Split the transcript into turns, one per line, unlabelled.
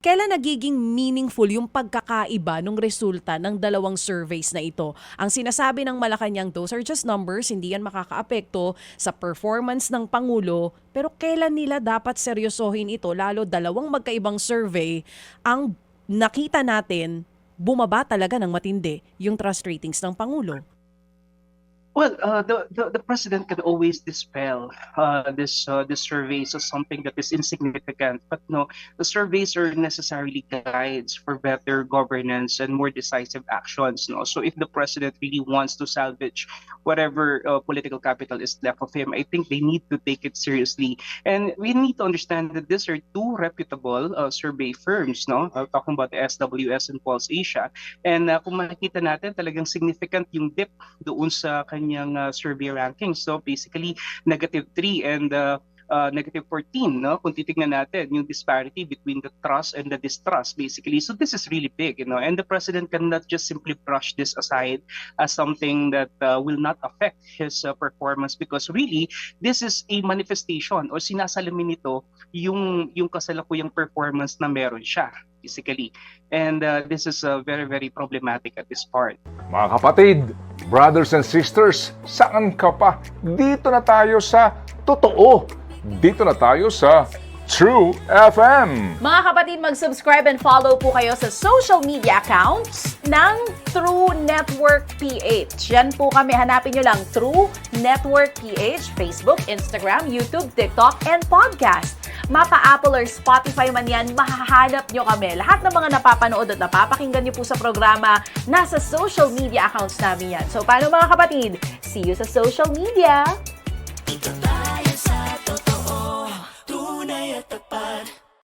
Kailan nagiging meaningful yung pagkakaiba ng resulta ng dalawang surveys na ito? Ang sinasabi ng Malacanang, those are just numbers, hindi yan makakaapekto sa performance ng Pangulo. Pero kailan nila dapat seryosohin ito? Lalo dalawang magkaibang survey, ang nakita natin, bumaba talaga ng matindi yung trust ratings ng Pangulo.
Well, the president can always dispel this surveys as something that is insignificant. But no, the surveys are necessarily guides for better governance and more decisive actions. No, so if the president really wants to salvage whatever political capital is left of him, I think they need to take it seriously. And we need to understand that these are two reputable survey firms. No, talking about the SWS and Pulse Asia. And kung makikita natin, talagang significant yung dip doon sa kanyang survey ranking. So basically, -3 and -14, no? Kung titignan natin yung disparity between the trust and the distrust, basically. So this is really big, and the president cannot just simply brush this aside as something that will not affect his performance, because really, this is a manifestation o sinasalamin nito yung kasalukuyang performance na meron siya, basically. And this is very, very problematic at this part.
Mga kapatid, brothers and sisters, saan ka pa? Dito na tayo sa totoo. Dito na tayo sa True FM.
Mga kapatid, mag-subscribe and follow po kayo sa social media accounts ng True Network PH. Yan po kami, hanapin nyo lang True Network PH, Facebook, Instagram, YouTube, TikTok, and podcast. Mapa Apple or Spotify man yan, mahahanap nyo kami. Lahat ng mga napapanood at napapakinggan nyo po sa programa, nasa social media accounts namin yan. So paano mga kapatid? See you sa social media!